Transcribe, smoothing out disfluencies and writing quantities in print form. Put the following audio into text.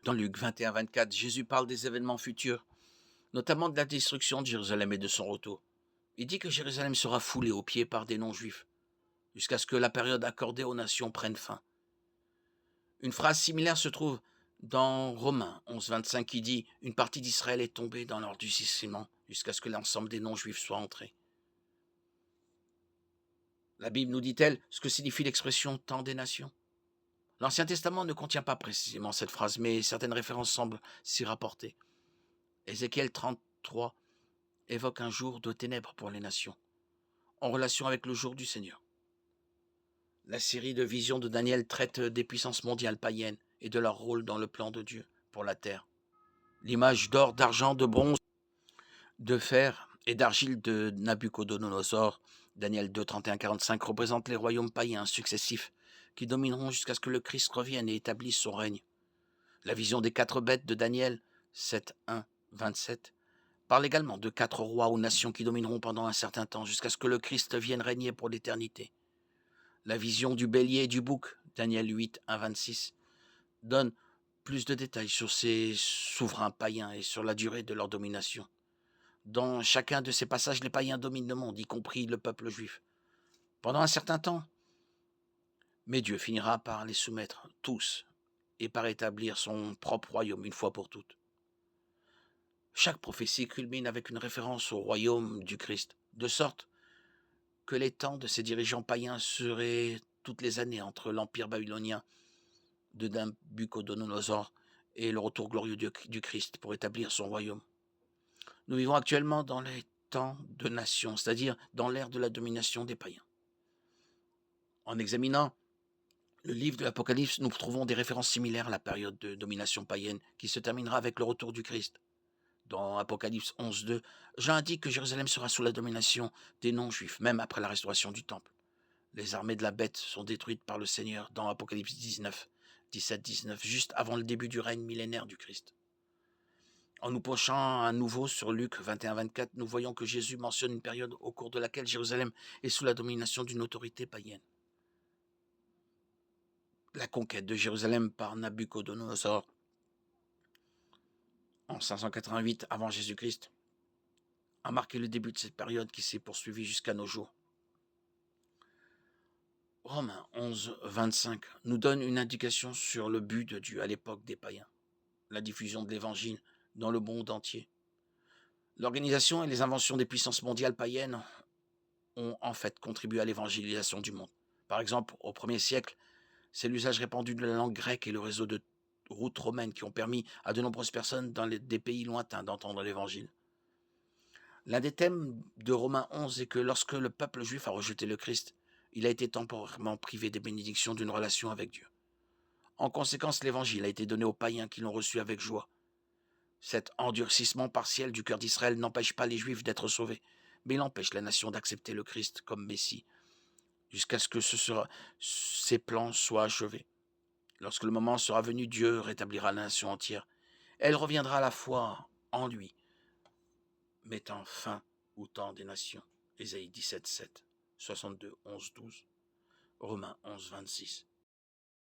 Dans Luc 21-24, Jésus parle des événements futurs, notamment de la destruction de Jérusalem et de son retour. Il dit que Jérusalem sera foulée aux pieds par des non-juifs, jusqu'à ce que la période accordée aux nations prenne fin. Une phrase similaire se trouve dans Romains 11-25 qui dit « Une partie d'Israël est tombée dans l'endurcissement jusqu'à ce que l'ensemble des non-juifs soient entrés. » La Bible nous dit-elle ce que signifie l'expression « temps des nations » ? L'Ancien Testament ne contient pas précisément cette phrase, mais certaines références semblent s'y rapporter. Ézéchiel 33 évoque un jour de ténèbres pour les nations, en relation avec le jour du Seigneur. La série de visions de Daniel traite des puissances mondiales païennes et de leur rôle dans le plan de Dieu pour la terre. L'image d'or, d'argent, de bronze, de fer et d'argile de Nabuchodonosor, Daniel 2, 31-45, représente les royaumes païens successifs qui domineront jusqu'à ce que le Christ revienne et établisse son règne. La vision des 4 bêtes de Daniel 7, 1, 27 parle également de 4 rois ou nations qui domineront pendant un certain temps jusqu'à ce que le Christ vienne régner pour l'éternité. La vision du bélier et du bouc, Daniel 8, 1, 26, donne plus de détails sur ces souverains païens et sur la durée de leur domination. Dans chacun de ces passages, les païens dominent le monde, y compris le peuple juif, pendant un certain temps. Mais Dieu finira par les soumettre tous et par établir son propre royaume une fois pour toutes. Chaque prophétie culmine avec une référence au royaume du Christ, de sorte que les temps de ces dirigeants païens seraient toutes les années entre l'empire babylonien de Nabuchodonosor et le retour glorieux du Christ pour établir son royaume. Nous vivons actuellement dans les temps de nation, c'est-à-dire dans l'ère de la domination des païens. En examinant le livre de l'Apocalypse, nous trouvons des références similaires à la période de domination païenne qui se terminera avec le retour du Christ. Dans Apocalypse 11.2, Jean indique que Jérusalem sera sous la domination des non-juifs, même après la restauration du temple. Les armées de la bête sont détruites par le Seigneur dans Apocalypse 19, 17-19, juste avant le début du règne millénaire du Christ. En nous penchant à nouveau sur Luc 21-24, nous voyons que Jésus mentionne une période au cours de laquelle Jérusalem est sous la domination d'une autorité païenne. La conquête de Jérusalem par Nabuchodonosor en 588 avant Jésus-Christ a marqué le début de cette période qui s'est poursuivie jusqu'à nos jours. Romains 11, 25 nous donne une indication sur le but de Dieu à l'époque des païens, la diffusion de l'évangile dans le monde entier. L'organisation et les inventions des puissances mondiales païennes ont en fait contribué à l'évangélisation du monde. Par exemple, au 1er siècle, c'est l'usage répandu de la langue grecque et le réseau de routes romaines qui ont permis à de nombreuses personnes dans des pays lointains d'entendre l'évangile. L'un des thèmes de Romains 11 est que lorsque le peuple juif a rejeté le Christ, il a été temporairement privé des bénédictions d'une relation avec Dieu. En conséquence, l'évangile a été donné aux païens qui l'ont reçu avec joie. Cet endurcissement partiel du cœur d'Israël n'empêche pas les Juifs d'être sauvés, mais il empêche la nation d'accepter le Christ comme Messie, jusqu'à ce que ses plans soient achevés. Lorsque le moment sera venu, Dieu rétablira la nation entière. Elle reviendra à la foi en lui, mettant fin au temps des nations. Ésaïe 17, 7, 62, 11, 12, Romains 11, 26.